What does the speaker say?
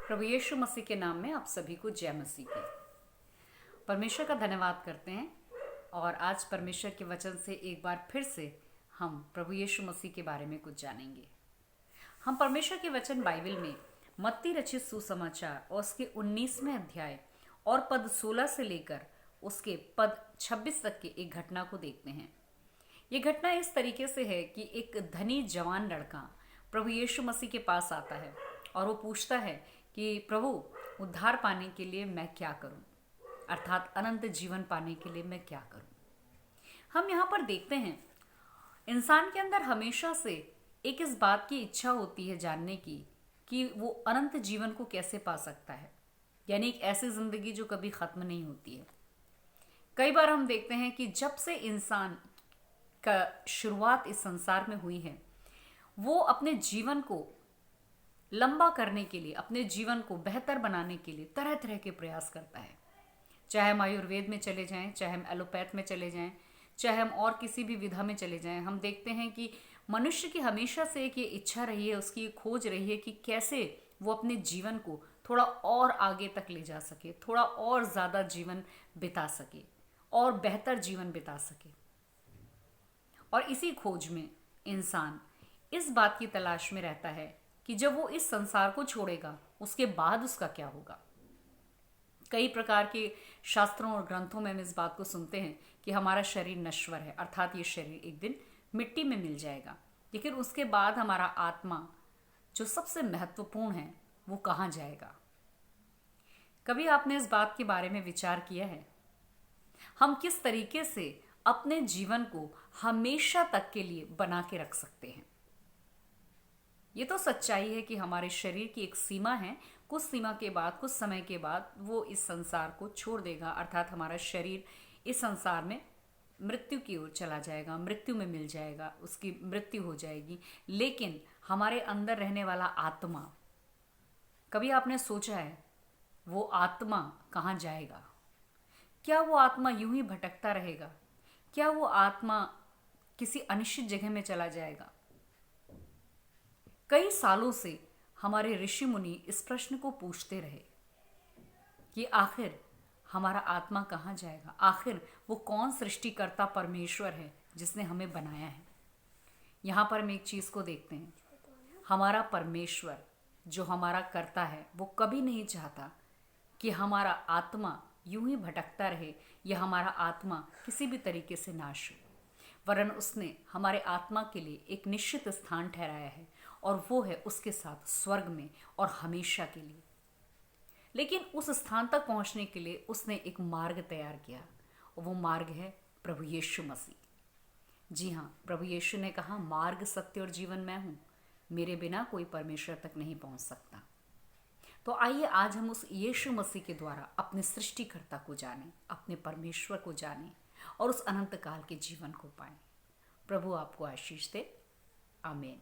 प्रभु यीशु मसीह के नाम में आप सभी को जय मसीह की। परमेश्वर का धन्यवाद करते हैं और आज परमेश्वर के वचन से एक बार फिर से हम प्रभु यीशु मसीह के बारे में कुछ जानेंगे। हम परमेश्वर के वचन बाइबल में मत्ती रचित सुसमाचार और उसके 19वें अध्याय और पद 16 से लेकर उसके पद 26 तक के एक घटना को देखते हैं। ये घटना इस तरीके से है कि एक धनी जवान लड़का प्रभु यीशु मसीह के पास आता है और वो पूछता है कि प्रभु, उद्धार पाने के लिए मैं क्या करूं, अर्थात अनंत जीवन पाने के लिए मैं क्या करूं। हम यहाँ पर देखते हैं इंसान के अंदर हमेशा से एक इस बात की इच्छा होती है जानने की कि वो अनंत जीवन को कैसे पा सकता है, यानी एक ऐसी जिंदगी जो कभी खत्म नहीं होती है। कई बार हम देखते हैं कि जब से इंसान का शुरुआत इस संसार में हुई है, वो अपने जीवन को लंबा करने के लिए, अपने जीवन को बेहतर बनाने के लिए तरह तरह के प्रयास करता है। चाहे हम आयुर्वेद में चले जाएं, चाहे हम एलोपैथ में चले जाएं, चाहे हम और किसी भी विधा में चले जाएं, हम देखते हैं कि मनुष्य की हमेशा से एक ये इच्छा रही है, उसकी ये खोज रही है कि कैसे वो अपने जीवन को थोड़ा और आगे तक ले जा सके, थोड़ा और ज़्यादा जीवन बिता सके और बेहतर जीवन बिता सके। और इसी खोज में इंसान इस बात की तलाश में रहता है कि जब वो इस संसार को छोड़ेगा उसके बाद उसका क्या होगा। कई प्रकार के शास्त्रों और ग्रंथों में हम इस बात को सुनते हैं कि हमारा शरीर नश्वर है, अर्थात ये शरीर एक दिन मिट्टी में मिल जाएगा, लेकिन उसके बाद हमारा आत्मा जो सबसे महत्वपूर्ण है वो कहाँ जाएगा। कभी आपने इस बात के बारे में विचार किया है? हम किस तरीके से अपने जीवन को हमेशा तक के लिए बना के रख सकते हैं। ये तो सच्चाई है कि हमारे शरीर की एक सीमा है, कुछ सीमा के बाद, कुछ समय के बाद वो इस संसार को छोड़ देगा, अर्थात हमारा शरीर इस संसार में मृत्यु की ओर चला जाएगा, मृत्यु में मिल जाएगा, उसकी मृत्यु हो जाएगी। लेकिन हमारे अंदर रहने वाला आत्मा, कभी आपने सोचा है वो आत्मा कहाँ जाएगा? क्या वो आत्मा यूं ही भटकता रहेगा? क्या वो आत्मा किसी अनिश्चित जगह में चला जाएगा? कई सालों से हमारे ऋषि मुनि इस प्रश्न को पूछते रहे कि आखिर हमारा आत्मा कहाँ जाएगा, आखिर वो कौन सृष्टिकर्ता परमेश्वर है जिसने हमें बनाया है। यहाँ पर हम एक चीज़ को देखते हैं, हमारा परमेश्वर जो हमारा कर्ता है वो कभी नहीं चाहता कि हमारा आत्मा यूं ही भटकता रहे या हमारा आत्मा किसी भी तरीके से नाश हो, वरन उसने हमारे आत्मा के लिए एक निश्चित स्थान ठहराया है और वो है उसके साथ स्वर्ग में और हमेशा के लिए। लेकिन उस स्थान तक पहुंचने के लिए उसने एक मार्ग तैयार किया और वो मार्ग है प्रभु यीशु मसीह। जी हाँ, प्रभु यीशु ने कहा, मार्ग, सत्य और जीवन मैं हूँ, मेरे बिना कोई परमेश्वर तक नहीं पहुंच सकता। तो आइए आज हम उस यीशु मसीह के द्वारा अपने सृष्टिकर्ता को जानें, अपने परमेश्वर को जानें और उस अनंत काल के जीवन को पाएं। प्रभु आपको आशीष दे। आमीन।